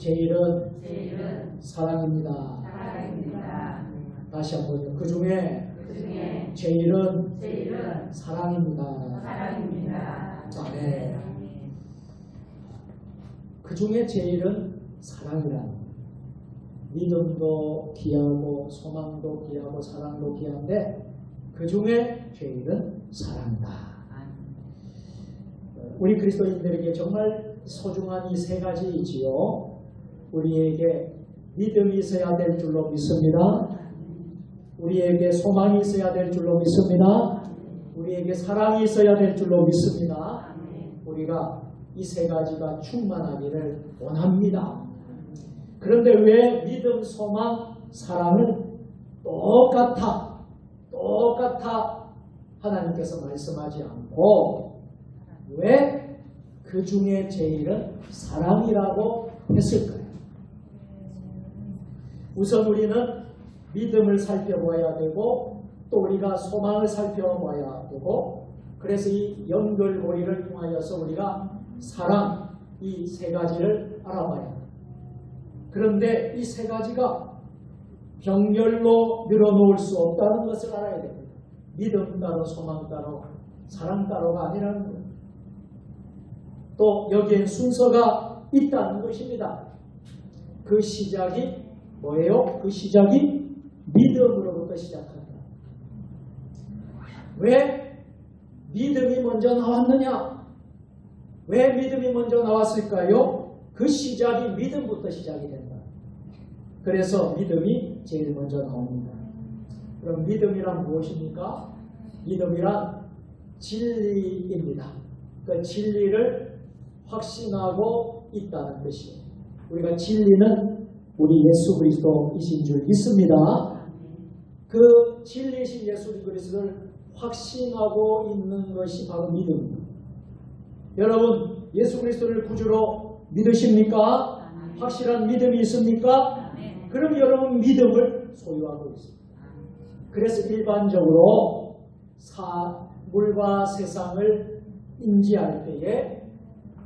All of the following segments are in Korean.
제1은 사랑입니다. 다시 한번요. 그 중에 제1은 사랑입니다. 네. 그 중에 제1은 사랑이라는 거예요. 믿음도 귀하고 소망도 귀하고 사랑도 귀한데 그 중에 제1은 사랑이다. 우리 그리스도인들에게 정말 소중한 이 세 가지이지요. 우리에게 믿음이 있어야 될 줄로 믿습니다. 우리에게 소망이 있어야 될 줄로 믿습니다. 우리에게 사랑이 있어야 될 줄로 믿습니다. 우리가 이 세 가지가 충만하기를 원합니다. 그런데 왜 믿음, 소망, 사랑은 똑같아 하나님께서 말씀하지 않고 왜 그 중에 제일은 사랑이라고 했을까요? 우선 우리는 믿음을 살펴봐야 되고 또 우리가 소망을 살펴봐야 되고 그래서 이 연결고리를 통하여서 우리가 사랑 이 세 가지를 알아봐야 합니다. 그런데 이 세 가지가 병렬로 늘어놓을 수 없다는 것을 알아야 됩니다. 믿음 따로 소망 따로 사랑 따로가 아니라는 거예요. 또 여기엔 순서가 있다는 것입니다. 그 시작이 뭐예요? 그 시작이 믿음으로부터 시작한다. 왜 믿음이 먼저 나왔느냐? 왜 믿음이 먼저 나왔을까요? 그 시작이 믿음부터 시작이 된다. 그래서 믿음이 제일 먼저 나옵니다. 그럼 믿음이란 무엇입니까? 믿음이란 진리입니다. 그 진리를 확신하고 있다는 것이에요. 우리가 진리는 우리 예수 그리스도이신 줄 믿습니다. 그 진리이신 예수 그리스도를 확신하고 있는 것이 바로 믿음입니다. 여러분 예수 그리스도를 구주로 믿으십니까? 확실한 믿음이 있습니까? 그럼 여러분 믿음을 소유하고 있습니다. 그래서 일반적으로 물과 세상을 인지할 때에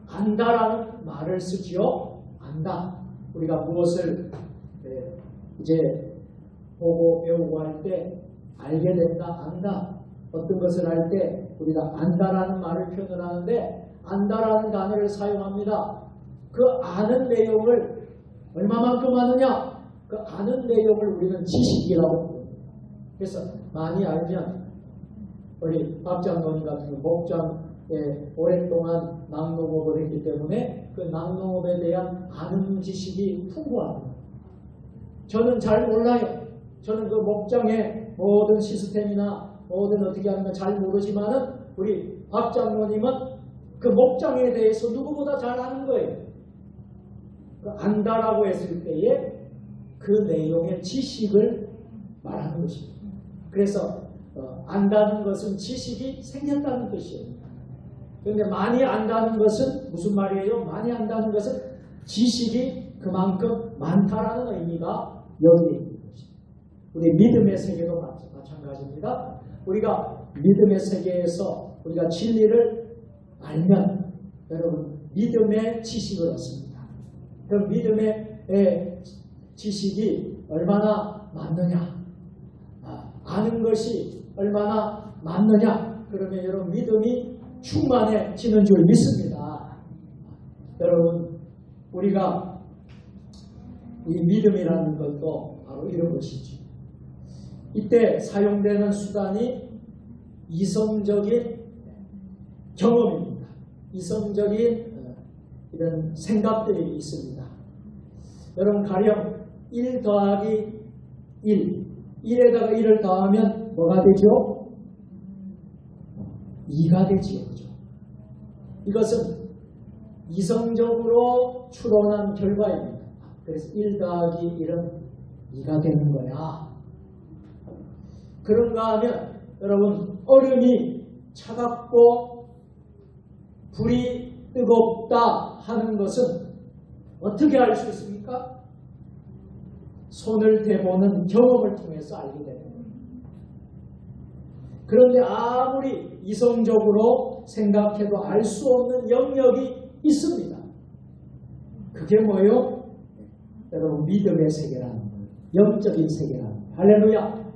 안다라는 말을 쓰지요. 안다. 우리가 무엇을 이제 보고 배우고 할 때 알게 된다, 안다. 어떤 것을 할 때 우리가 안다라는 말을 표현을 하는데 안다라는 단어를 사용합니다. 그 아는 내용을 얼마만큼 아느냐? 그 아는 내용을 우리는 지식이라고 부릅니다. 그래서 많이 알면 우리 박 장로님 같은 경우 목장에 오랫동안 낙농업을 했기 때문에 그 낙농업에 대한 아는 지식이 풍부합니다. 저는 잘 몰라요. 저는 그 목장의 모든 시스템이나 모든 어떻게 하는 건 잘 모르지만은 우리 박 장로님은 그 목장에 대해서 누구보다 잘 아는 거예요. 그 안다라고 했을 때에 그 내용의 지식을 말하는 것입니다. 그래서 안다는 것은 지식이 생겼다는 뜻이에요. 그런데 많이 안다는 것은 무슨 말이에요? 많이 안다는 것은 지식이 그만큼 많다라는 의미가 여기에 있는 것입니다. 우리 믿음의 세계도 마찬가지입니다. 우리가 믿음의 세계에서 우리가 진리를 알면 여러분 믿음의 지식을 얻습니다. 그 믿음의 지식이 얼마나 많느냐? 아는 것이 얼마나 많느냐? 그러면 여러분 믿음이 충만해지는 줄 믿습니다. 여러분 우리가 이 믿음이라는 것도 바로 이런 것이지. 이때 사용되는 수단이 이성적인 경험입니다. 이성적인 이런 생각들이 있습니다. 여러분 가령 1 더하기 1에다가 1을 더하면 뭐가 되죠? 2가 되지요. 그죠? 이것은 이성적으로 추론한 결과입니다. 그래서 1 더하기 1은 2가 되는 거야. 그런가 하면 여러분 얼음이 차갑고 불이 뜨겁다 하는 것은 어떻게 알 수 있습니까? 손을 대보는 경험을 통해서 알게 되는 거예요. 그런데 아무리 이성적으로 생각해도 알 수 없는 영역이 있습니다. 그게 뭐예요? 여러분 믿음의 세계라는 거예요. 영적인 세계라는 거예요. 할렐루야.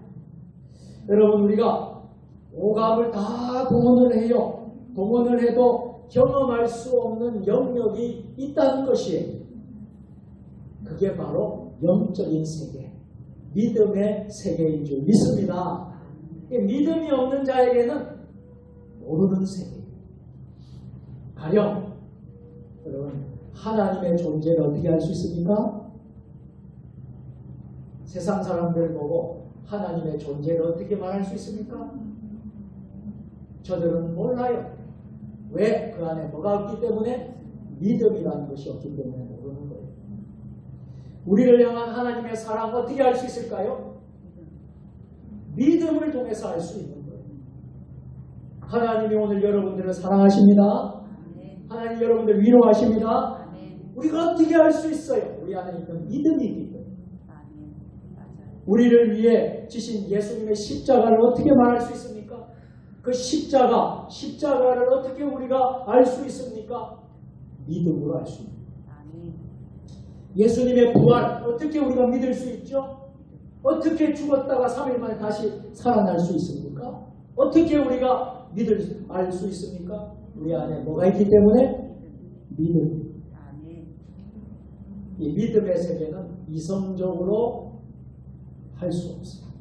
여러분 우리가 오감을 다 동원을 해요. 동원을 해도 경험할 수 없는 영역이 있다는 것이에요. 그게 바로 영적인 세계, 믿음의 세계인 줄 믿습니다. 믿음이 없는 자에게는 모르는 세계예요. 가령 여러분 하나님의 존재를 어떻게 알 수 있습니까? 세상 사람들 보고 하나님의 존재를 어떻게 말할 수 있습니까? 저들은 몰라요. 왜? 그 안에 뭐가 없기 때문에? 믿음이라는 것이 없기 때문에 모르는 거예요. 우리를 향한 하나님의 사랑 어떻게 알 수 있을까요? 믿음을 통해서 알 수 있는 거예요. 하나님이 오늘 여러분들을 사랑하십니다. 하나님 여러분들 위로하십니다. 우리가 어떻게 알 수 있어요? 우리 안에 있는 믿음이 있기 때문에. 우리를 위해 지신 예수님의 십자가를 어떻게 말할 수 있습니까? 그 십자가를 어떻게 우리가 알 수 있습니까? 믿음으로 알 수 있습니다. 예수님의 부활 어떻게 우리가 믿을 수 있죠? 어떻게 죽었다가 3일 만에 다시 살아날 수 있습니까? 어떻게 우리가 알 수 있습니까? 우리 안에 뭐가 있기 때문에? 믿음. 이 믿음의 세계는 이성적으로 할 수 없어요.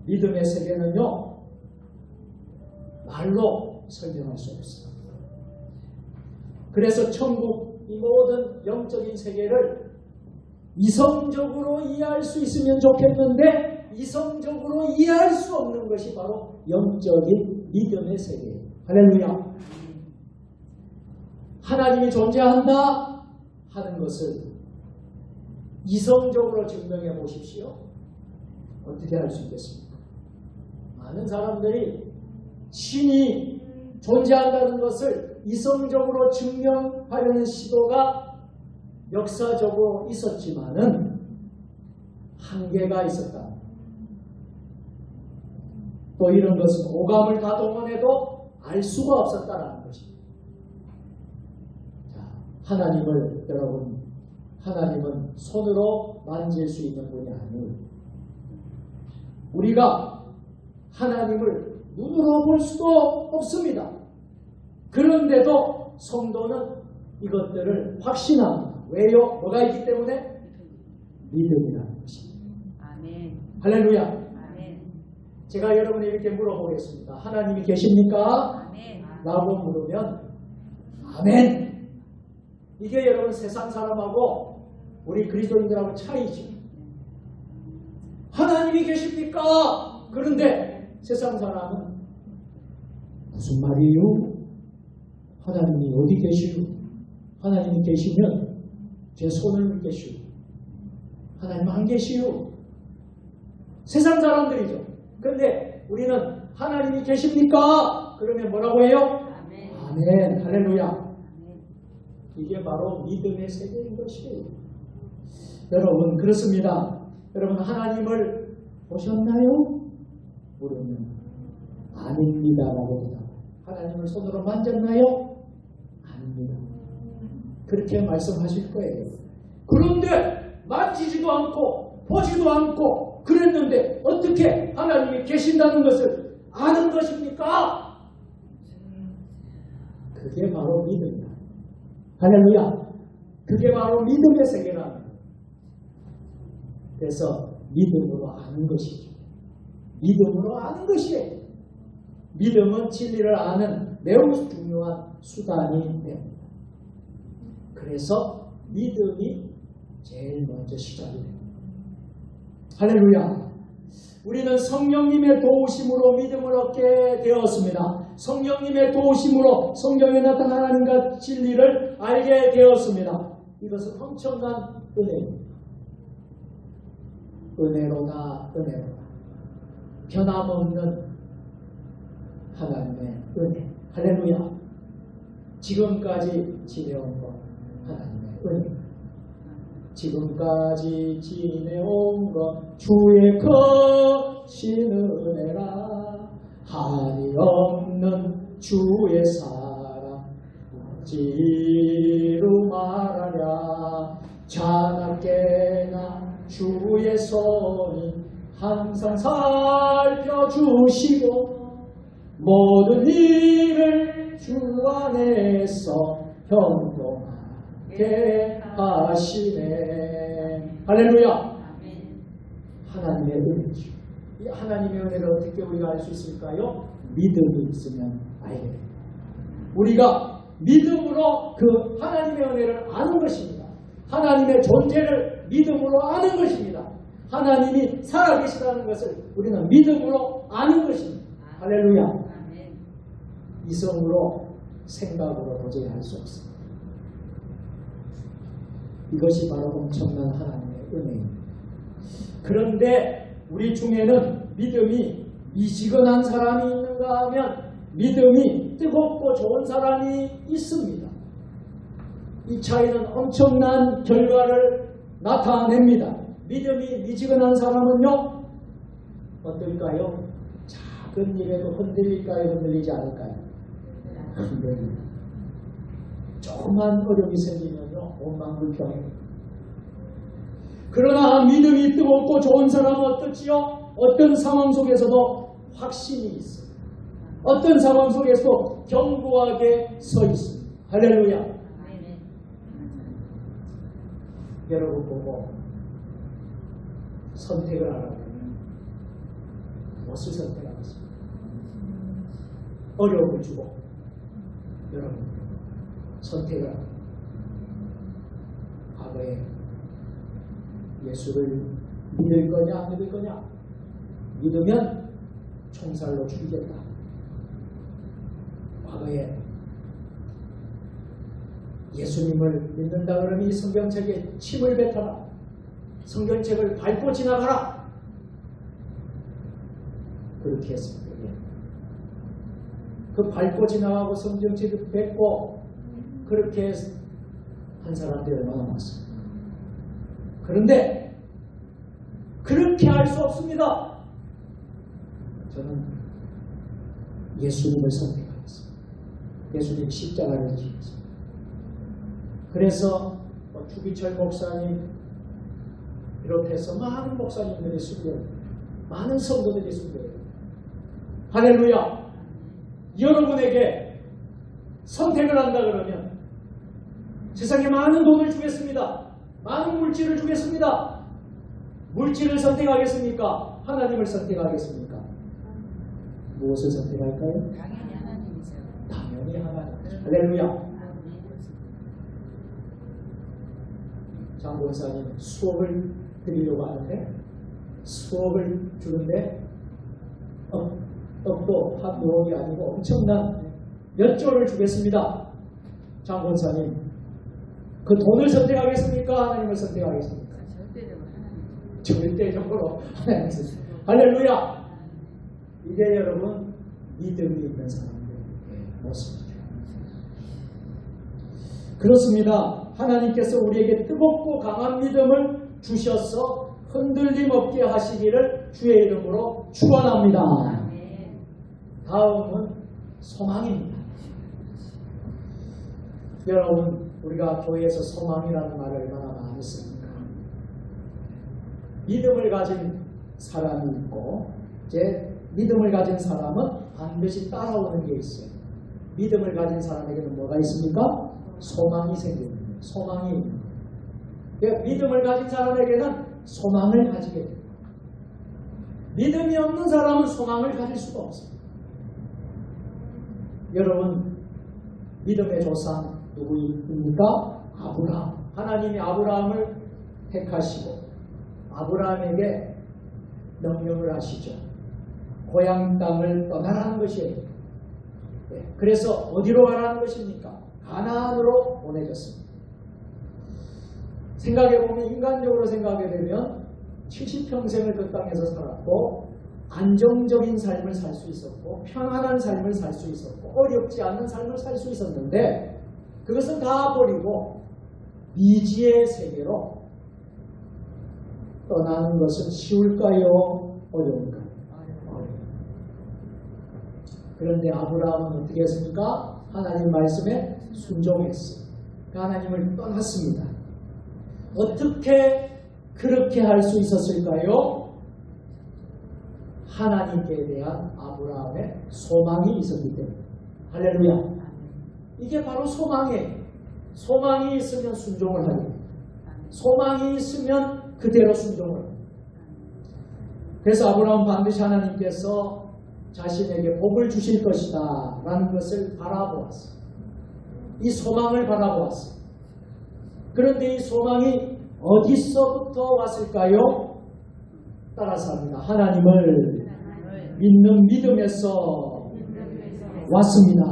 믿음의 세계는요, 말로 설명할 수 없어요. 그래서 천국, 이 모든 영적인 세계를 이성적으로 이해할 수 있으면 좋겠는데 이성적으로 이해할 수 없는 것이 바로 영적인 믿음의 세계예요. 할렐루야. 하나님이 존재한다 하는 것을 이성적으로 증명해 보십시오. 어떻게 할 수 있겠습니까? 많은 사람들이 신이 존재한다는 것을 이성적으로 증명하려는 시도가 역사적으로 있었지만은 한계가 있었다. 또 이런 것은 오감을 다 동원해도 알 수가 없었다라는 것입니다. 자, 하나님을 여러분, 하나님은 손으로 만질 수 있는 분이 아니에요. 우리가 하나님을 눈으로 볼 수도 없습니다. 그런데도 성도는 이것들을 확신합니다. 왜요? 뭐가 있기 때문에? 믿음이라는 것입니다. 아멘. 할렐루야. 아멘. 제가 여러분에 이렇게 물어보겠습니다. 하나님이 계십니까? 아멘. 라고 물으면 아멘. 이게 여러분 세상 사람하고 우리 그리스도인들하고 차이지. 하나님이 계십니까? 그런데 세상 사람은 무슨 말이에요? 하나님이 어디 계시오? 하나님이 계시면 제 손을 믿겠시오. 하나님 안 계시오. 세상 사람들이죠. 그런데 우리는 하나님이 계십니까? 그러면 뭐라고 해요? 아멘. 아멘. 할렐루야. 아멘. 이게 바로 믿음의 세계인 것이에요. 여러분 그렇습니다. 여러분 하나님을 보셨나요? 물으면 아닙니다라고 대답해요. 하나님을 손으로 만졌나요? 아닙니다. 그렇게 말씀하실 거예요. 그런데 만지지도 않고 보지도 않고 그랬는데 어떻게 하나님이 계신다는 것을 아는 것입니까? 그게 바로 믿음이다. 할렐루야. 그게 바로 믿음의 세계라는 거예요. 그래서 믿음으로 아는 것이죠. 믿음으로 아는 것이에요. 믿음은 진리를 아는 매우 중요한 수단이 됩니다. 그래서 믿음이 제일 먼저 시작이 됩니다. 할렐루야. 우리는 성령님의 도우심으로 믿음을 얻게 되었습니다. 성령님의 도우심으로 성경에 나타난 하나님과 진리를 알게 되었습니다. 이것은 엄청난 은혜입니다. 은혜로다, 은혜로다. 변함없는 하나님의 은혜. 할렐루야. 지금까지 지내온 것 하나님의 은혜. 지금까지 지내온 것 주의 크신 은혜라. 한이 없는 주의 사랑 어찌로 말하랴. 자나깨나 항상 살펴주시고 모든 일을 주 안에서 현동하게 하시네. 할렐루야. 하나님의 은혜죠. 이 하나님의 은혜를 어떻게 우리가 알 수 있을까요? 믿음이 있으면 알게 됩니다. 우리가 믿음으로 그 하나님의 은혜를 아는 것입니다. 하나님의 존재를 믿음으로 아는 것입니다. 하나님이 살아계시다는 것을 우리는 믿음으로 아는 것입니다. 할렐루야. 이성으로 생각으로 도저히 할 수 없습니다. 이것이 바로 엄청난 하나님의 은혜입니다. 그런데 우리 중에는 믿음이 미지근한 사람이 있는가 하면 믿음이 뜨겁고 좋은 사람이 있습니다. 이 차이는 엄청난 결과를 나타냅니다. 믿음이 미지근한 사람은요, 어떨까요? 작은 일에도 흔들릴까요? 흔들리지 않을까요? 흔들립니다. 조그만 어려움이 생기면요, 원망불평해요. 그러나 믿음이 뜨겁고 좋은 사람은 어떻지요? 어떤 상황 속에서도 확신이 있어요. 어떤 상황 속에서도 견고하게 서 있습니다. 할렐루야. 여러분 보고 선택을 하라면 무엇을 선택하겠습니까? 어려움을 주고 여러분 선택을 합니다. 과거에 예수를 믿을 거냐 안 믿을 거냐? 믿으면 총살로 죽이겠다. 과거에 예수님을 믿는다 그러면 이 성경책에 침을 뱉어라. 성경책을 밟고 지나가라. 그렇게 했습니다. 그 밟고 지나가고 성경책을 뱉고 그렇게 한 사람들이 얼마나 많습니다. 그런데 그렇게 할 수 없습니다. 저는 예수님을 선택하겠습니다. 예수님 십자가를 지었습니다. 그래서 주기철 목사님 비롯해서 많은 목사님들이 순교해요. 많은 성도들이 순교해요. 할렐루야. 여러분에게 선택을 한다 그러면 세상에 많은 돈을 주겠습니다. 많은 물질을 주겠습니다. 물질을 선택하겠습니까? 하나님을 선택하겠습니까? 무엇을 선택할까요? 당연히 하나님이죠. 당연히 하나님이죠. 할렐루야. 장본사님 수업을 드리려고 하는데 수업을 주는데 떡도 한 모험이 아니고 엄청난 몇 조를 주겠습니다. 장본사님 그 돈을 선택하겠습니까? 하나님을 선택하겠습니까? 절대적으로 하나님을 선택하겠습니다. 할렐루야. 이게 여러분 믿음이 있는 사람들의 모습이죠. 그렇습니다. 하나님께서 우리에게 뜨겁고 강한 믿음을 주셔서 흔들림 없게 하시기를 주의 이름으로 축원합니다. 다음은 소망입니다. 여러분 우리가 교회에서 소망이라는 말을 얼마나 많이 씁니까? 믿음을 가진 사람이 있고 이제 믿음을 가진 사람은 반드시 따라오는 게 있어요. 믿음을 가진 사람에게는 뭐가 있습니까? 소망이 생깁니다. 소망이 믿음을 가진 사람에게는 소망을 가지게 됩니다. 믿음이 없는 사람은 소망을 가질 수가 없습니다. 여러분 믿음의 조상 누구입니까? 아브라함. 하나님이 아브라함을 택하시고 아브라함에게 명령을 하시죠. 고향 땅을 떠나라는 것이에요. 그래서 어디로 가라는 것입니까? 가나안으로 보내졌습니다. 생각해보면 인간적으로 생각하게 되면 70평생을 그 땅에서 살았고 안정적인 삶을 살 수 있었고 평안한 삶을 살 수 있었고 어렵지 않은 삶을 살 수 있었는데 그것은 다 버리고 미지의 세계로 떠나는 것은 쉬울까요? 어려울까요? 그런데 아브라함은 어떻게 했습니까? 하나님 말씀에 순종했어요. 하나님을 떠났습니다. 어떻게 그렇게 할 수 있었을까요? 하나님께 대한 아브라함의 소망이 있었기 때문에. 할렐루야. 이게 바로 소망이에요. 소망이 있으면 순종을 하게 됩니다. 소망이 있으면 그대로 순종을 합니다. 그래서 아브라함은 반드시 하나님께서 자신에게 복을 주실 것이다 라는 것을 바라보았어요. 이 소망을 바라보았어요. 그런데 이 소망이 어디서부터 왔을까요? 따라서 합니다. 하나님을 믿는 믿음에서 왔습니다.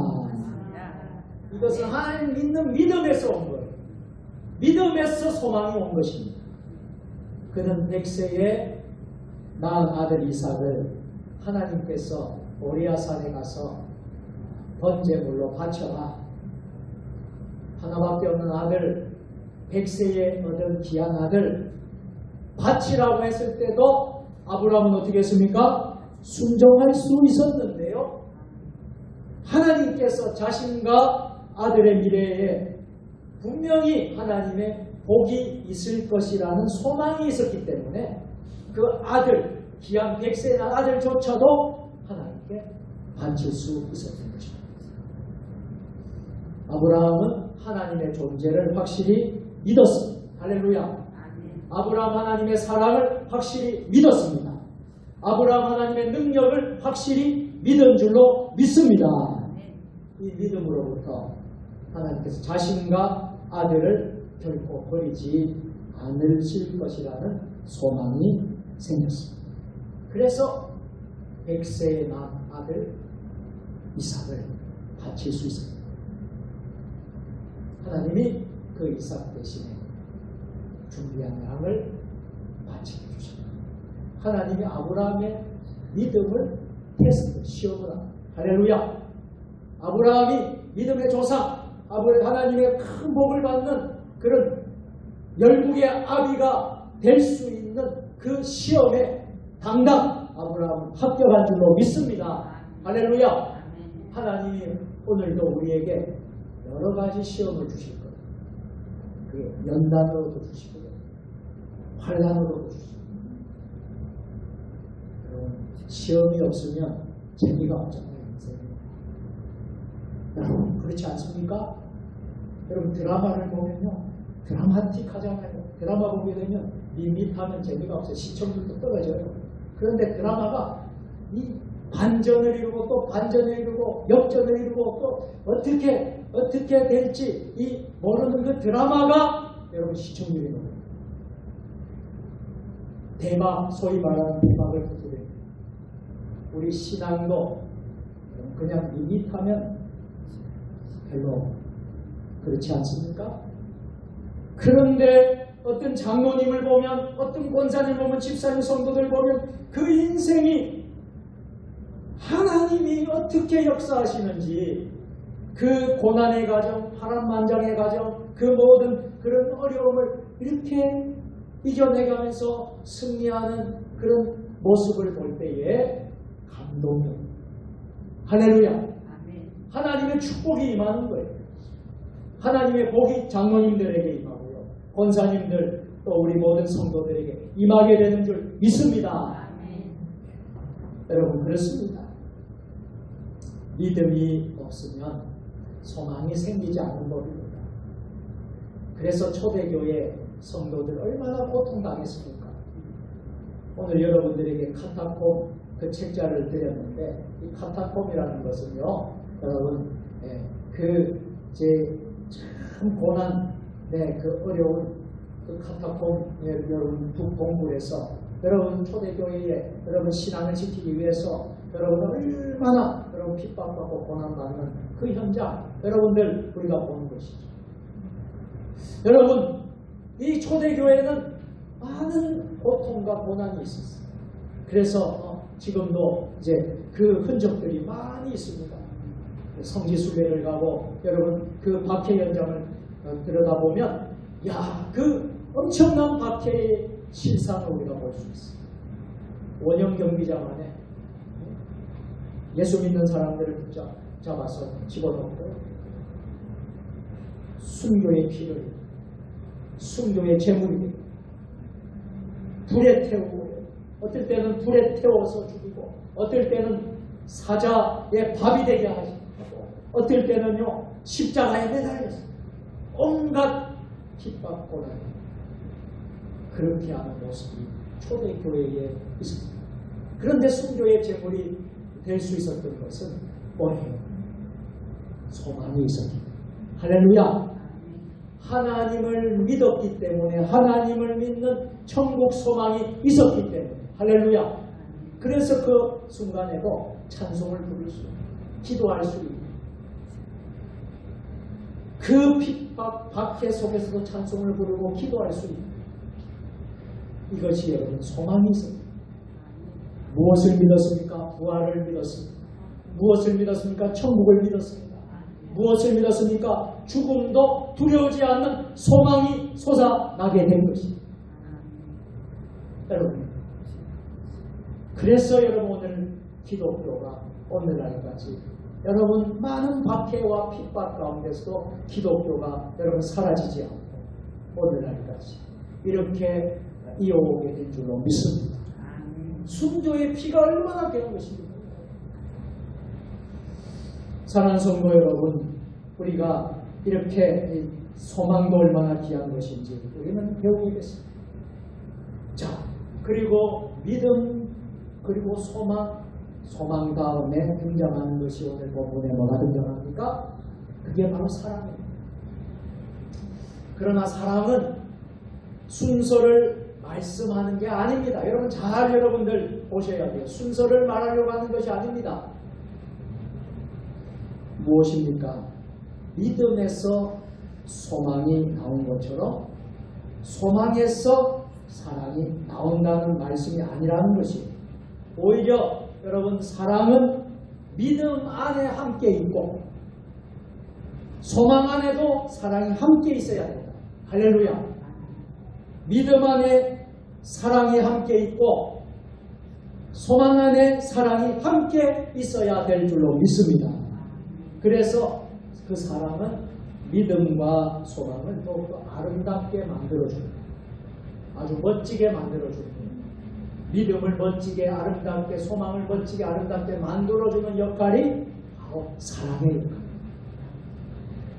이것은 하나님 믿는 믿음에서 온 거예요. 믿음에서 소망이 온 것입니다. 그는 100세에 낳은 아들 이삭을 하나님께서 모리아산에 가서 번제물로 바쳐라. 하나밖에 없는 아들, 100세에 얻은 귀한 아들 바치라고 했을 때도 아브라함은 어떻게 했습니까? 순종할 수 있었는데요. 하나님께서 자신과 아들의 미래에 분명히 하나님의 복이 있을 것이라는 소망이 있었기 때문에 그 아들, 귀한 100세의 아들조차도 하나님께 바칠 수 있었던 것입니다. 아브라함은 하나님의 존재를 확실히 믿었습니다. 할렐루야. 아브라함 하나님의 사랑을 확실히 믿었습니다. 아브라함 하나님의 능력을 확실히 믿은 줄로 믿습니다. 이 믿음으로부터 하나님께서 자신과 아들을 결코 버리지 않으실 것이라는 소망이 생겼습니다. 그래서 100세에 낳은 아들 이삭을 바칠 수 있습니다. 하나님이 그 이삭 대신에 준비한 양을 바치게 주셨다. 하나님이 아브라함의 믿음을 테스트, 시험을 합니다. 할렐루야. 아브라함이 믿음의 조상, 하나님의 큰 복을 받는 그런 열국의 아비가 될 수 있는 그 시험에 당당 아브라함은 합격한 줄로 믿습니다. 할렐루야. 하나님이 오늘도 우리에게 여러 가지 시험을 주실 거예요. 그 연단으로도 주시고요, 환난으로도 주시고. 여러분, 시험이 없으면 재미가 없잖아요. 여러분, 그렇지 않습니까? 여러분, 드라마를 보면요, 드라마틱하잖아요. 드라마 보게 되면 밋밋하면 재미가 없어요. 시청률도 떨어져요. 그런데 드라마가 이 반전을 이루고 또 반전을 이루고 역전을 이루고 또 어떻게 될지 이 모르는 그 드라마가 여러분 시청률이 높아요. 대박, 소위 말하는 대박을 거두게 됩니다. 우리 신앙도 그냥 밋밋하면 별로 그렇지 않습니까? 그런데 어떤 장로님을 보면, 어떤 권사님을 보면, 집사님, 성도들 보면 그 인생이 하나님이 어떻게 역사하시는지, 그 고난의 과정, 파란만장의 과정, 그 모든 그런 어려움을 이렇게 이겨내가면서 승리하는 그런 모습을 볼 때에 감동이에요. 할렐루야. 하나님의 축복이 임하는 거예요. 하나님의 복이 장로님들에게 임하고요, 권사님들 또 우리 모든 성도들에게 임하게 되는 줄 믿습니다. 여러분, 그렇습니다. 믿음이 없으면 소망이 생기지 않는 법입니다. 그래서 초대교회 성도들 얼마나 고통당했습니까? 오늘 여러분들에게 카타콤 그 책자를 드렸는데, 이 카타콤이라는 것은요, 여러분, 참 고난, 그 어려운 그 카타콤, 여러분 북동굴에서 여러분 초대교회에 여러분 신앙을 지키기 위해서 여러분 얼마나 여러분 핍박받고 고난받는 그 현장, 여러분들 우리가 보는 것이죠. 여러분, 이 초대교회는 많은 고통과 고난이 있었어요. 그래서 지금도 이제 그 흔적들이 많이 있습니다. 성지순례를 가고 여러분 그 박해 현장을 들여다보면, 그 엄청난 박해의 실상을 우리가 볼 수 있어요. 원형 경기장 안에 예수 믿는 사람들을 붙잡아서 집어넣고 순교의 피를, 순교의 제물이 불에 태우고 어떨 때는 불에 태워서 죽이고, 어떨 때는 사자의 밥이 되게 하고, 어떨 때는요 십자가에 매달려서 온갖 핍박고난 그렇게 하는 모습이 초대교회에 있습니다. 그런데 순교의 제물이 될 수 있었던 것은 뭐예요? 소망이 있었습니다. 할렐루야! 하나님을 믿었기 때문에, 하나님을 믿는 천국 소망이 있었기 때문에, 할렐루야! 그래서 그 순간에도 찬송을 부를 수, 기도할 수 있는, 그 핍박, 박해 속에서도 찬송을 부르고 기도할 수 있는, 이것이 여러분 소망이 있습니다. 무엇을 믿었습니까? 부활을 믿었습니다. 무엇을 믿었습니까? 천국을 믿었습니다. 무엇을 믿었습니까? 죽음도 두려우지 않는 소망이 솟아나게 된 것입니다. 여러분, 그래서 여러분 오늘 기독교가 오늘날까지 여러분 많은 박해와 핍박 가운데서도 기독교가 여러분 사라지지 않고 오늘날까지 이렇게 이어오게 된 줄로 믿습니다. 순교의 피가 얼마나 귀한 것입니까? 사랑하는 성도 여러분, 우리가 이렇게 소망도 얼마나 귀한 것인지 우리는 배우겠습니다. 자, 그리고 믿음, 그리고 소망 다음에 등장하는 것이 오늘 본문에 뭐가 등장합니까? 그게 바로 사랑입니다. 그러나 사랑은 순서를 말씀하는 게 아닙니다. 여러분 잘 여러분들 보셔야 돼요. 순서를 말하려고 하는 것이 아닙니다. 무엇입니까? 믿음에서 소망이 나온 것처럼 소망에서 사랑이 나온다는 말씀이 아니라는 것이, 오히려 여러분 사랑은 믿음 안에 함께 있고 소망 안에도 사랑이 함께 있어야 됩니다. 할렐루야. 믿음 안에 사랑이 함께 있고 소망 안에 사랑이 함께 있어야 될 줄로 믿습니다. 그래서 그 사랑은 믿음과 소망을 더욱더 아름답게 만들어줍니다. 아주 멋지게 만들어줍니다. 믿음을 멋지게 아름답게, 소망을 멋지게 아름답게 만들어주는 역할이 바로 사랑의 역할입니다.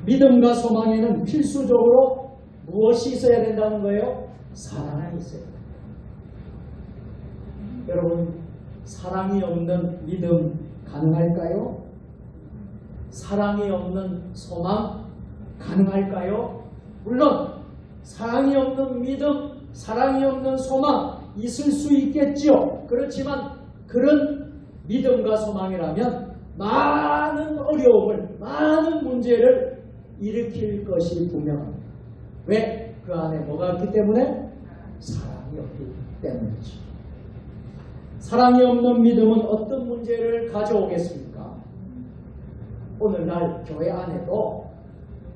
믿음과 소망에는 필수적으로 무엇이 있어야 된다는 거예요? 사랑이 있어야 됩니다. 여러분, 사랑이 없는 믿음 가능할까요? 사랑이 없는 소망 가능할까요? 물론 사랑이 없는 믿음, 사랑이 없는 소망 있을 수 있겠지요. 그렇지만 그런 믿음과 소망이라면 많은 어려움을, 많은 문제를 일으킬 것이 분명합니다. 왜? 그 안에 뭐가 있기 때문에? 사랑이 없기 때문이죠. 사랑이 없는 믿음은 어떤 문제를 가져오겠습니까? 오늘날 교회 안에도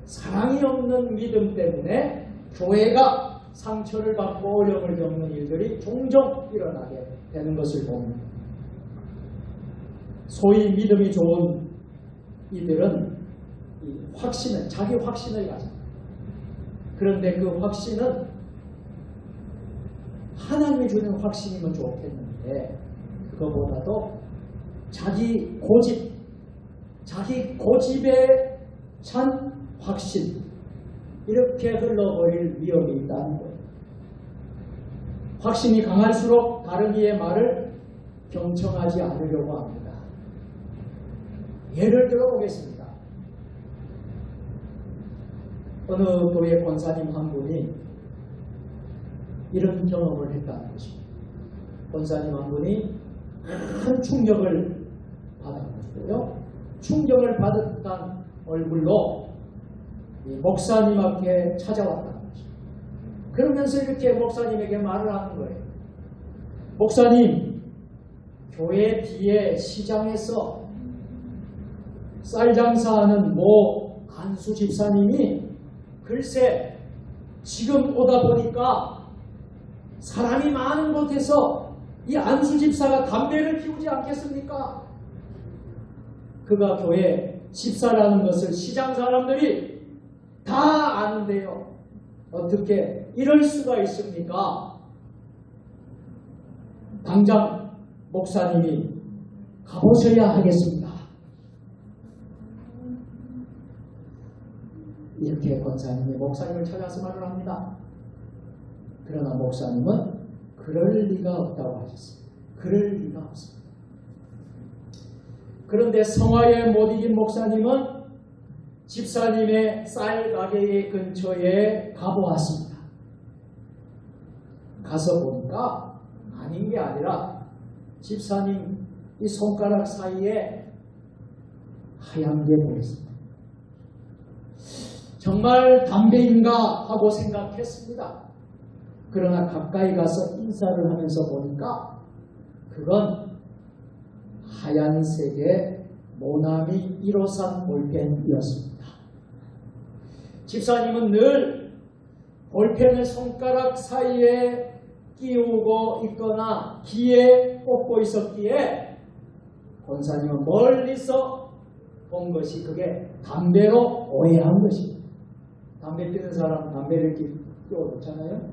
사랑이 없는 믿음 때문에 교회가 상처를 받고 어려움을 겪는 일들이 종종 일어나게 되는 것을 봅니다. 소위 믿음이 좋은 이들은 확신을, 자기 확신을 가집니다. 그런데 그 확신은 하나님이 주는 확신이면 좋겠는데 그거보다도 자기 고집, 자기 고집에 찬 확신, 이렇게 흘러버릴 위험이 있다는 거예요. 확신이 강할수록 다른 이의 말을 경청하지 않으려고 합니다. 예를 들어 보겠습니다. 어느 교회 권사님 한 분이 이런 경험을 했다는 것입니다. 권사님 한 분이 큰 충격을 받았고요. 충격을 받았던 얼굴로 목사님 앞에 찾아왔다는 것입니다. 그러면서 이렇게 목사님에게 말을 하는 거예요. 목사님, 교회 뒤에 시장에서 쌀 장사하는 모 안수 집사님이 글쎄 지금 오다 보니까 사람이 많은 곳에서 이 안수 집사가 담배를 피우지 않겠습니까? 그가 교회 집사라는 것을 시장 사람들이 다 아는데요. 어떻게 이럴 수가 있습니까? 당장 목사님이 가보셔야 하겠습니다. 이렇게 권사님이 목사님을 찾아서 말을 합니다. 그러나 목사님은 그럴 리가 없다고 하셨습니다. 그럴 리가 없습니다. 그런데 성화에 못 이긴 목사님은 집사님의 쌀 가게 근처에 가보았습니다. 가서 보니까 아닌 게 아니라 집사님 이 손가락 사이에 하얀 게 보였습니다. 정말 담배인가 하고 생각했습니다. 그러나 가까이 가서 인사를 하면서 보니까 그건 하얀색의 모나미 1호산 볼펜이었습니다. 집사님은 늘 볼펜을 손가락 사이에 끼우고 있거나 귀에 꽂고 있었기에 권사님은 멀리서 본 것이 그게 담배로 오해한 것입니다. 담배 피는 사람 담배를 이렇게 끼워놓잖아요.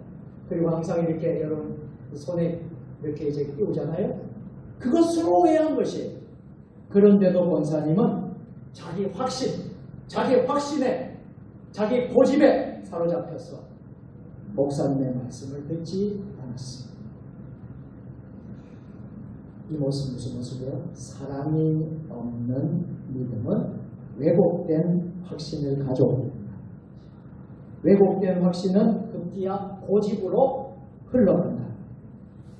그리고 항상 이렇게 여러분 손에 이렇게 이제 끼우잖아요. 그것으로 오해한 것이에요. 그런데도 권사님은 자기 확신, 자기 확신에, 자기 고집에 사로잡혀서 목사님의 말씀을 듣지 않았습니다. 이 모습 무슨 모습이에요? 사랑이 없는 믿음은 왜곡된 확신을 가져옵니다. 왜곡된 확신은 급기야 고집으로 흘러간다.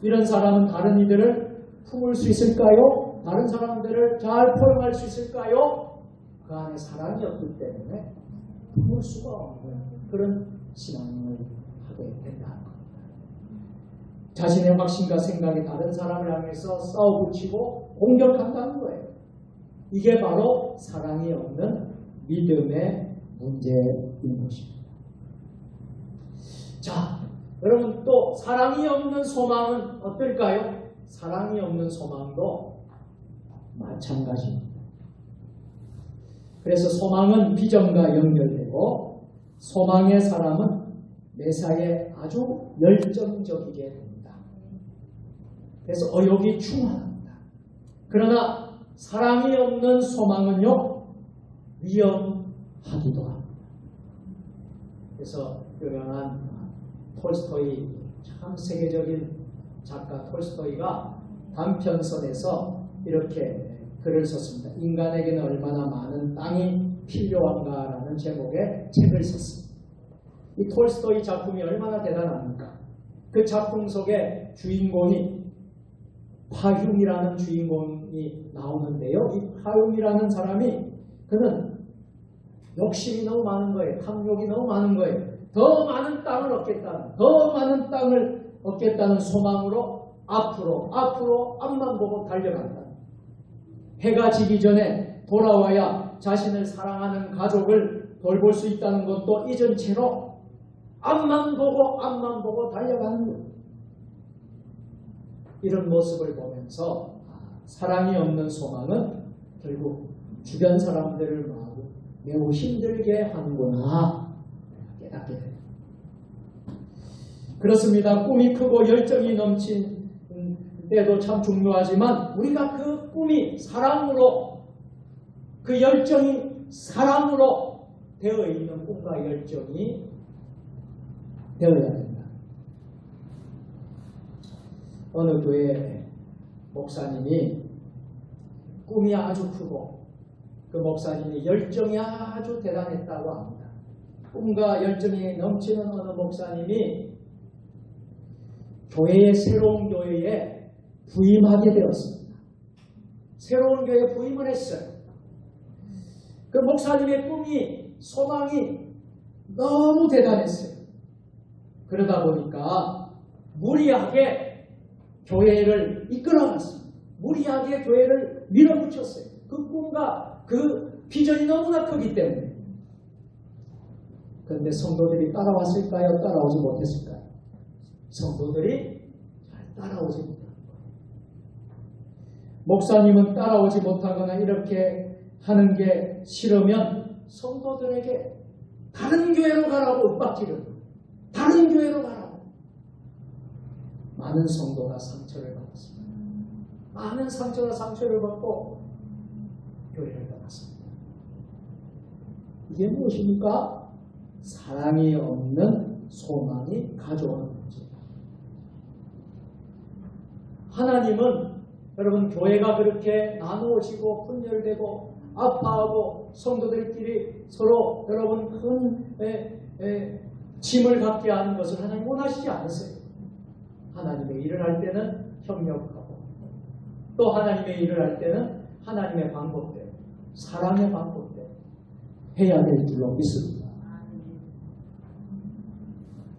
이런 사람은 다른 이들을 품을 수 있을까요? 다른 사람들을 잘 포용할 수 있을까요? 그 안에 사랑이 없기 때문에 품을 수가 없는 그런 신앙을 하게 된다는 겁니다. 자신의 확신과 생각이 다른 사람을 향해서 싸워붙이고 공격한다는 거예요. 이게 바로 사랑이 없는 믿음의 문제인 것입니다. 자, 여러분 또 사랑이 없는 소망은 어떨까요? 사랑이 없는 소망도 마찬가지입니다. 그래서 소망은 비전과 연결되고 소망의 사람은 매사에 아주 열정적이게 됩니다. 그래서 의욕이 충만합니다. 그러나 사랑이 없는 소망은요 위험하기도 합니다. 그래서 유명한 톨스토이, 참 세계적인 작가 톨스토이가 단편선에서 이렇게 글을 썼습니다. 인간에게는 얼마나 많은 땅이 필요한가라는 제목의 책을 썼습니다. 이 톨스토이 작품이 얼마나 대단합니까? 그 작품 속에 주인공이 파흉이라는 주인공이 나오는데요. 이 파흉이라는 사람이 그는 욕심이 너무 많은 거예요. 탐욕이 너무 많은 거예요. 더 많은 땅을 얻겠다는, 더 많은 땅을 얻겠다는 소망으로 앞으로 앞만 보고 달려간다. 해가 지기 전에 돌아와야 자신을 사랑하는 가족을 돌볼 수 있다는 것도 잊은 채로 앞만 보고 달려가는 거예요. 이런 모습을 보면서 사랑이 없는 소망은 결국 주변 사람들을 매우 힘들게 하는구나 깨닫게 됩니다. 그렇습니다. 꿈이 크고 열정이 넘친 때도 참 중요하지만 우리가 그 꿈이 사랑으로, 그 열정이 사랑으로 되어 있는 꿈과 열정이 되어야 된다. 어느 교회 목사님이 꿈이 아주 크고 그 목사님이 열정이 아주 대단했다고 합니다. 꿈과 열정이 넘치는 어느 목사님이 새로운 교회에 부임하게 되었습니다. 새로운 교회에 부임을 했어요. 그 목사님의 꿈이, 소망이 너무 대단했어요. 그러다 보니까 무리하게 교회를 이끌어갔습니다. 무리하게 교회를 밀어붙였어요. 그 꿈과 그 비전이 너무나 크기 때문에. 그런데 성도들이 따라왔을까요? 따라오지 못했을까요? 성도들이 잘 따라오지 못합니다. 목사님은 따라오지 못하거나 이렇게 하는 게 싫으면 성도들에게 다른 교회로 가라고 윽박지르고 다른 교회로 가라고 많은 성도가 상처를 받았습니다. 많은 상처가 상처를 받고 교회를 떠났습니다. 이게 무엇입니까? 사랑이 없는 소망이 가져오는 문제입니다. 하나님은 여러분 교회가 그렇게 나누어지고 분열되고 아파하고 성도들끼리 서로 여러분 큰 짐을 갖게 하는 것을 하나님 원하시지 않으세요. 하나님의 일을 할 때는 협력하고 또 하나님의 일을 할 때는 하나님의 방법대로 사랑의 방법대로 해야 될 줄로 믿습니다.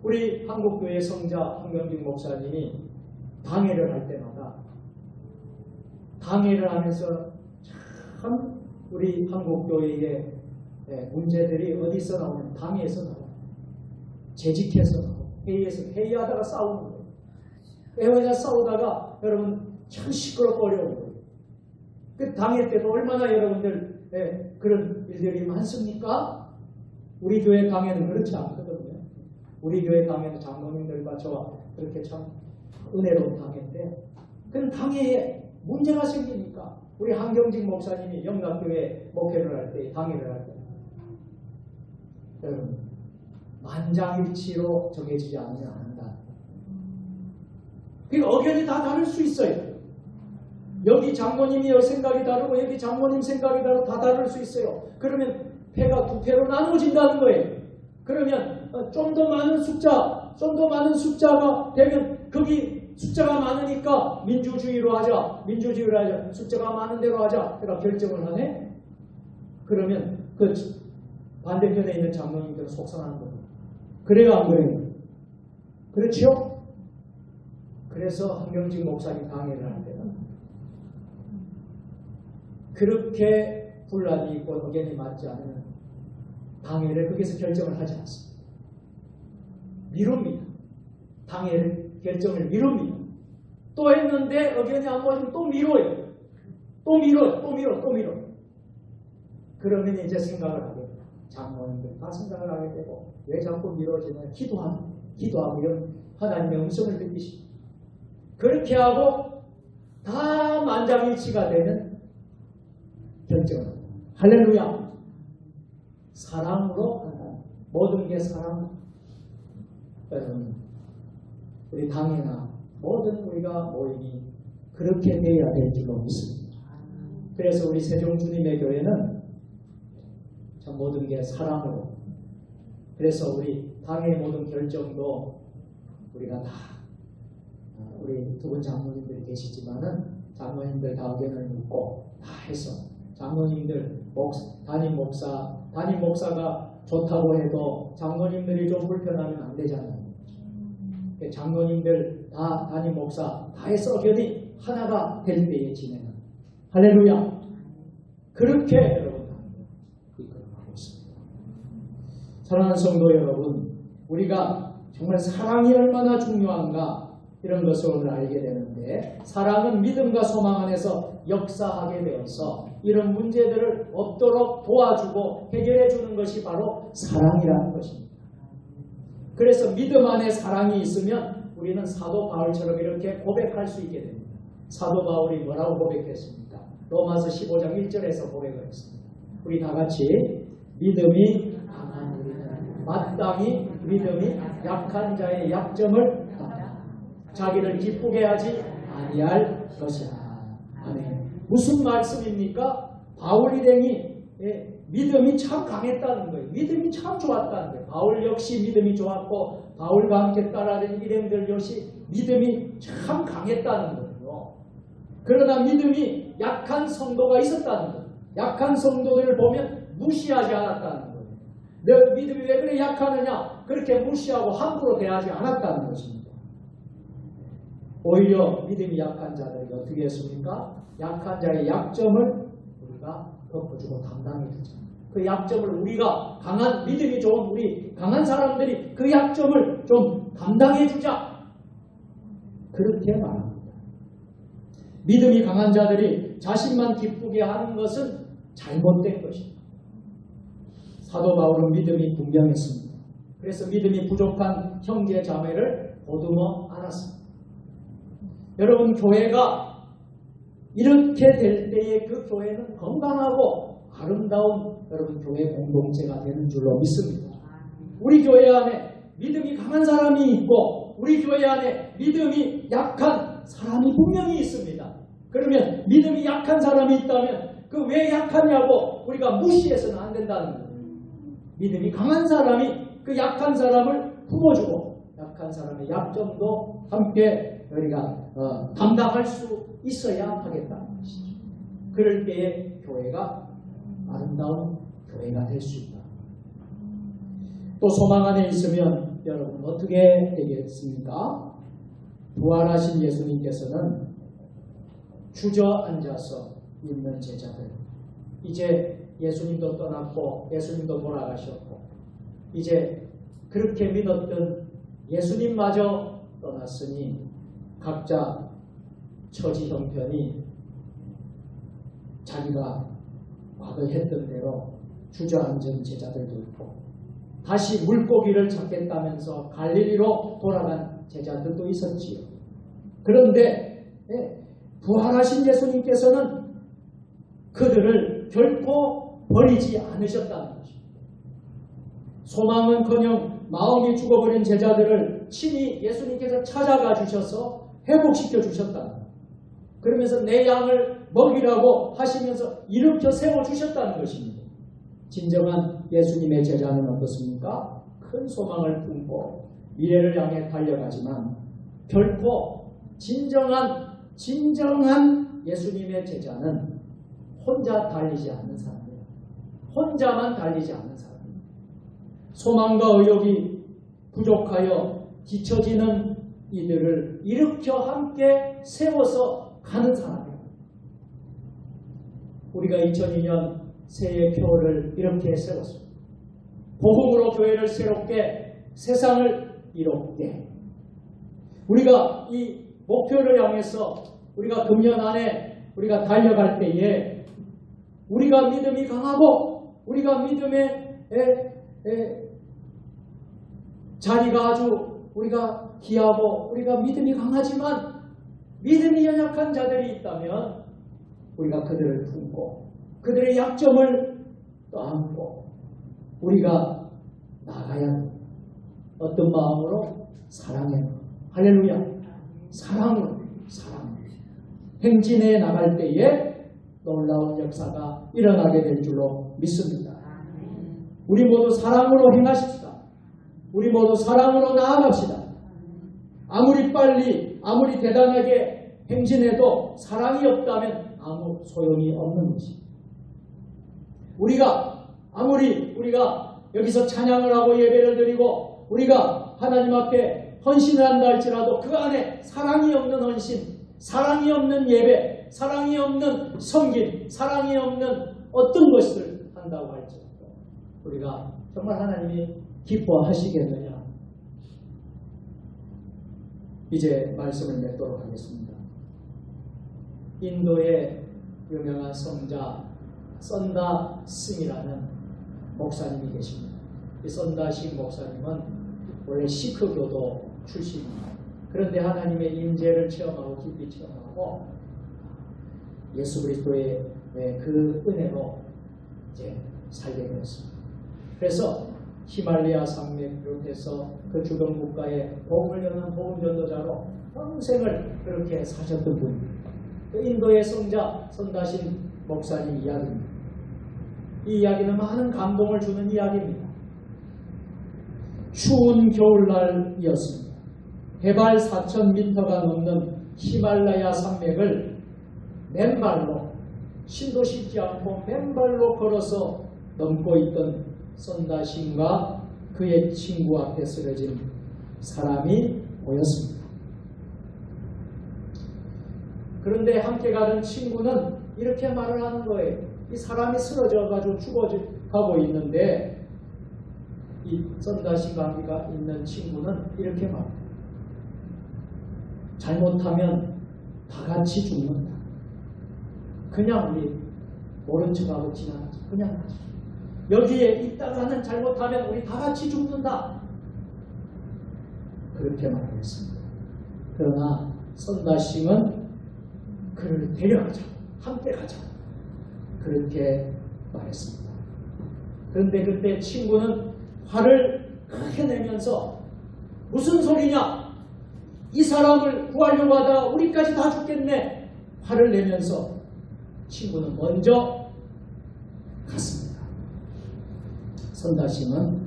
우리 한국교회 성자 황경진 목사님이 당회를 할 때마다 당회를 하면서 참 우리 한국교회의 문제들이 어디서 나오냐면 당회에서 나와요. 재직해서 나와요. 회의에서 회의하다가 싸우는 거예요. 왜냐 싸우다가 여러분 참 시끄럽고 어려운 거예요. 그 당회 때도 얼마나 여러분들 그런 일들이 많습니까? 우리 교회 당회는 그렇지 않거든요. 우리 교회 당회는 장로님들과 저와 그렇게 참 은혜로운 당회인데 그 당회에 문제가 생기니까 우리 한경직 목사님이 영락교회 목회를 할 때 당회를 할 때 여러분 만장일치로 정해지지 않으면 안 한다. 그 의견이 다 다를 수 있어요. 여기 장모님이 생각이 다르고 여기 장모님 생각이 다르고 다 다를 수 있어요. 그러면 패가 두 패로 나눠진다는 거예요. 그러면 좀 더 많은 숫자가 되면 거기 숫자가 많으니까 민주주의로 하자. 숫자가 많은 대로 하자. 그러니까 결정을 하네. 그러면 그 반대편에 있는 장모님들은 속상한 거예요. 그래요, 안 그래요? 그렇죠? 그래서 한경직 목사님 강의를 할 때는 그렇게 분란이 있고 의견이 맞지 않으면 당회를 거기서 결정을 하지 않습니다. 미룹니다. 당회를 결정을 미룹니다. 또 했는데 의견이 안 맞으면 또 미뤄요. 또 미뤄. 그러면 이제 생각을 하게 됩니다. 장로님들 다 생각을 하게 되고 왜 자꾸 미뤄지냐 기도하고 이런 하나님의 음성을 듣기시 그렇게 하고 다 만장일치가 되면 결정을 합니다. 할렐루야. 사랑으로 한다. 모든 게 사랑. 여러분 우리 당회나 모든 우리가 모임이 그렇게 되어야 될 줄로 믿습니다. 그래서 우리 세종 주님의 교회는 참 모든 게 사랑으로. 그래서 우리 당회의 모든 결정도 우리가 다 우리 두 분 장로님들이 계시지만은 장로님들 다 의견을 묻고 다 해서 장로님들 담임 목사가 좋다고 해도 장로님들이 좀 불편하면 안 되잖아요. 장로님들 다 담임 목사 다 해서 의견이 하나가 될 때에 진행은 할렐루야. 그렇게 여러분 이끌어가고 있습니다. 사랑하는 성도 여러분, 우리가 정말 사랑이 얼마나 중요한가 이런 것을 오늘 알게 되는데 사랑은 믿음과 소망 안에서 역사하게 되어서 이런 문제들을 없도록 도와주고 해결해 주는 것이 바로 사랑이라는 것입니다. 그래서 믿음 안에 사랑이 있으면 우리는 사도 바울처럼 이렇게 고백할 수 있게 됩니다. 사도 바울이 뭐라고 고백했습니까? 로마서 15장 1절에서 고백을 했습니다. 우리 다 같이 믿음이 강한 우리는 마땅히 믿음이 약한 자의 약점을 자기를 기쁘게 하지 아니할 것이라. 아멘. 무슨 말씀입니까? 바울 일행이 믿음이 참 강했다는 거예요. 믿음이 참 좋았다는 거예요. 바울 역시 믿음이 좋았고 바울과 함께 따라다닌 일행들 역시 믿음이 참 강했다는 거예요. 그러나 믿음이 약한 성도가 있었다는 거예요. 약한 성도들을 보면 무시하지 않았다는 거예요. 너 믿음이 왜 그래 약하느냐? 그렇게 무시하고 함부로 대하지 않았다는 것입니다. 오히려 믿음이 약한 자들이 어떻게 했습니까? 약한 자의 약점을 우리가 덮어주고 담당해 주자. 그 약점을 우리가 강한 믿음이 좋은 우리 강한 사람들이 그 약점을 좀 담당해 주자. 그렇게 말합니다. 믿음이 강한 자들이 자신만 기쁘게 하는 것은 잘못된 것입니다. 사도 바울은 믿음이 분명했습니다. 그래서 믿음이 부족한 형제 자매를 보듬어 안았습니다. 여러분 교회가 이렇게 될 때에 그 교회는 건강하고 아름다운 여러분 교회 공동체가 되는 줄로 믿습니다. 우리 교회 안에 믿음이 강한 사람이 있고 우리 교회 안에 믿음이 약한 사람이 분명히 있습니다. 그러면 믿음이 약한 사람이 있다면 그 왜 약하냐고 우리가 무시해서는 안 된다는 거예요. 믿음이 강한 사람이 그 약한 사람을 품어주고 약한 사람의 약점도 함께 우리가 담당할 수 있어야 하겠다는 것이죠. 그럴 때에 교회가 아름다운 교회가 될 수 있다. 또 소망 안에 있으면 여러분 어떻게 되겠습니까? 부활하신 예수님께서는 주저앉아서 있는 제자들, 이제 예수님도 떠났고 예수님도 돌아가셨고 이제 그렇게 믿었던 예수님마저 떠났으니 각자 처지 형편이 자기가 과거 했던 대로 주저앉은 제자들도 있고 다시 물고기를 잡겠다면서 갈릴리로 돌아간 제자들도 있었지요. 그런데 부활하신 예수님께서는 그들을 결코 버리지 않으셨다는 것입니다. 소망은커녕 마음이 죽어버린 제자들을 친히 예수님께서 찾아가 주셔서 회복시켜 주셨다. 그러면서 내 양을 먹이라고 하시면서 일으켜 세워주셨다는 것입니다. 진정한 예수님의 제자는 어떻습니까? 큰 소망을 품고 미래를 향해 달려가지만 결코 진정한 예수님의 제자는 혼자 달리지 않는 사람이에요. 혼자만 달리지 않는 사람이에요. 소망과 의욕이 부족하여 뒤처지는 이들을 일으켜 함께 세워서 가는 사람이에요. 우리가 2002년 새해 표를 이렇게 세웠습니다. 복음으로 교회를 새롭게 세상을 이롭게. 우리가 이 목표를 향해서 우리가 금년 안에 우리가 달려갈 때에 우리가 믿음이 강하고 우리가 믿음의 자리가 아주 우리가 귀하고 우리가 믿음이 강하지만 믿음이 연약한 자들이 있다면 우리가 그들을 품고 그들의 약점을 또 안고 우리가 나가야 합니다. 어떤 마음으로? 사랑해. 할렐루야. 사랑으로. 행진해 나갈 때에 놀라운 역사가 일어나게 될 줄로 믿습니다. 우리 모두 사랑으로 행하십시다. 우리 모두 사랑으로 나아갑시다. 아무리 빨리 아무리 대단하게 행진해도 사랑이 없다면 아무 소용이 없는 것입니다. 우리가 여기서 찬양을 하고 예배를 드리고 우리가 하나님 앞에 헌신을 한다 할지라도 그 안에 사랑이 없는 헌신, 사랑이 없는 예배, 사랑이 없는 섬김, 사랑이 없는 어떤 것을 한다고 할지라도 우리가 정말 하나님이 기뻐하시겠느냐. 이제 말씀을 맺도록 하겠습니다. 인도의 유명한 성자 썬다 싱이라는 목사님이 계십니다. 이 썬다 싱 목사님은 원래 시크교도 출신입니다. 그런데 하나님의 임재를 체험하고 깊이 체험하고 예수 그리스도의 그 은혜로 이제 살게 되었습니다. 그래서 히말라야 산맥 비롯해서 그 주변 국가에 복음을 여는 복음 전도자로 평생을 그렇게 사셨던 분입니다. 그 인도의 성자 선다신 목사님 이야기입니다. 이 이야기는 많은 감동을 주는 이야기입니다. 추운 겨울날이었습니다. 해발 4,000m가 넘는 히말라야 산맥을 맨발로 신도 쉽지 않고 맨발로 걸어서 넘고 있던 썬다신과 그의 친구 앞에 쓰러진 사람이 보였습니다. 그런데 함께 가던 친구는 이렇게 말을 하는 거예요. 이 사람이 쓰러져가지고 죽어가고 있는데 이 썬다신 관계가 있는 친구는 이렇게 말합니다. 잘못하면 다 같이 죽는다. 그냥 우리 모른 척하고 지나가자. 그냥 가자. 여기에 있다가는 잘못하면 우리 다 같이 죽는다. 그렇게 말했습니다. 그러나 선다싱은 그를 데려가자, 함께 가자, 그렇게 말했습니다. 그런데 그때 친구는 화를 크게 내면서 무슨 소리냐, 이 사람을 구하려고 하다가 우리까지 다 죽겠네, 화를 내면서 친구는 먼저 갔습니다. 선다싱은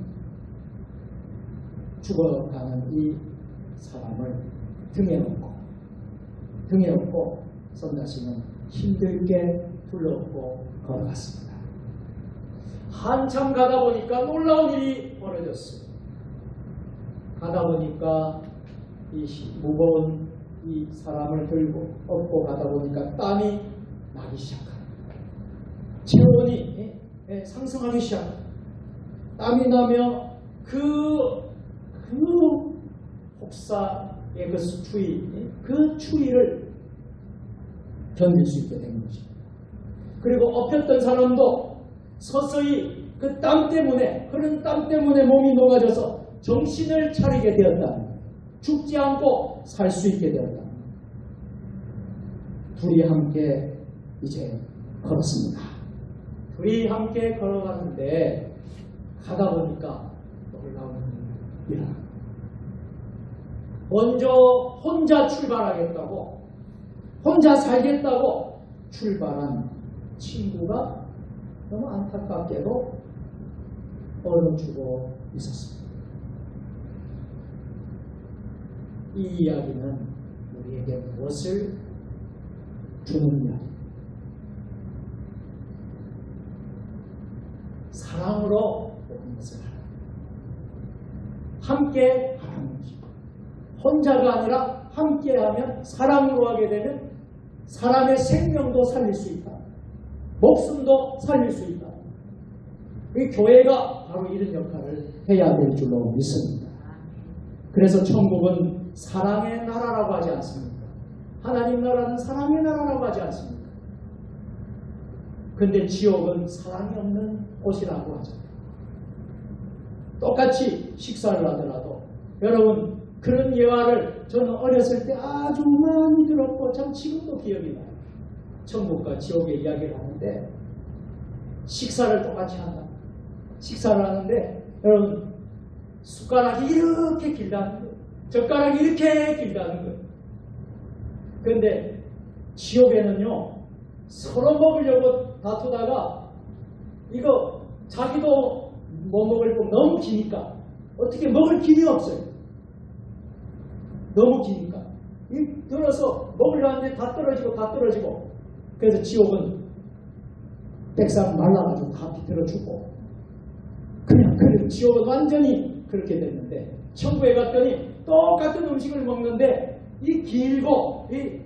죽어가는 이 사람을 등에 업고 선다싱은 힘들게 둘러엎고 걸어갔습니다. 한참 가다 보니까 놀라운 일이 벌어졌어요. 가다 보니까 이 무거운 이 사람을 들고 업고 가다 보니까 땀이 나기 시작합니다. 체온이 상승하기 시작합니다. 땀이 나며 그 폭사의 그 추위를 견딜 수 있게 된 것입니다. 그리고 엎혔던 사람도 서서히 그 땀 때문에, 흐른 땀 때문에 몸이 녹아져서 정신을 차리게 되었다. 죽지 않고 살 수 있게 되었다. 둘이 함께 이제 걸었습니다. 둘이 함께 걸어가는데 가다 보니까 놀라운 일이 일어납니다. 먼저 혼자 출발하겠다고, 혼자 살겠다고 출발한 친구가 너무 안타깝게도 얼어 죽어 있었습니다. 이 이야기는 우리에게 무엇을 주는 이야기입니다. 사랑으로 모든 것을 하라. 함께 하라는 것입니다. 혼자가 아니라 함께하면, 사랑으로 하게 되면 사람의 생명도 살릴 수 있다. 목숨도 살릴 수 있다. 이 교회가 바로 이런 역할을 해야 될 줄로 믿습니다. 그래서 천국은 사랑의 나라라고 하지 않습니까? 하나님 나라는 사랑의 나라라고 하지 않습니까? 그런데 지옥은 사랑이 없는 곳이라고 하죠. 똑같이 식사를 하더라도 여러분, 그런 예화를 저는 어렸을 때 아주 많이 들었고 참 지금도 기억이 나요. 천국과 지옥의 이야기를 하는데 식사를 똑같이 한다. 식사를 하는데 여러분, 숟가락이 이렇게 길다는 거예요. 젓가락이 이렇게 길다는 거예요. 그런데 지옥에는요, 서로 먹으려고 다투다가 이거 자기도 못 먹을 거 너무 기니까 어떻게 먹을 길이 없어요. 너무 기니까 들어서 먹으려 하는데 다 떨어지고 그래서 지옥은 백상 말라가지고 다 비틀어 주고 그냥 지옥은 완전히 그렇게 됐는데, 천국에 갔더니 똑같은 음식을 먹는데 이 길고 이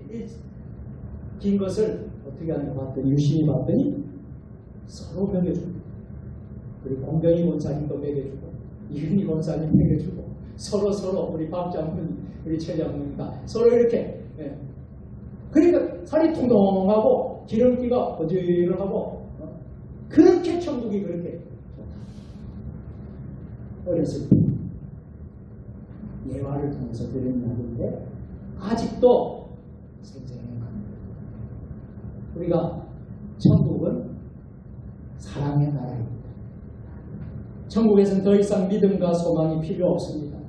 긴 것을 어떻게 하는가 봤더니, 유심히 봤더니 서로 먹여줍니다. 그리고 공경이 권사님도 먹여주고 이은희 권사님 먹여주고 서로 우리 박 장로님, 우리 최 장로님과 서로 이렇게, 그러니까 살이 통통하고 기름기가 거질하고 그렇게 천국이 그렇게 좋다. 어렸을 때 예화를 통해서 들은 이야기인데 아직도 생생합니다. 우리가 천국은 사랑의 나라입니다. 천국에서는 더 이상 믿음과 소망이 필요 없습니다.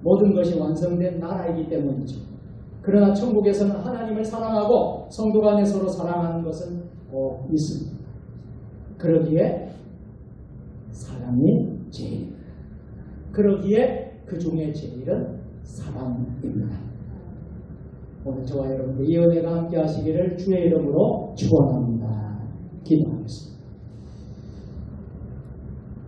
모든 것이 완성된 나라이기 때문이죠. 그러나 천국에서는 하나님을 사랑하고 성도 간에 서로 사랑하는 것은 꼭 있습니다. 그러기에 사랑이 제일, 그러기에 그 중에 제일은 사랑입니다. 오늘 저와 여러분들 이 은혜가 함께 하시기를 주의 이름으로 축원합니다. 기도하겠습니다.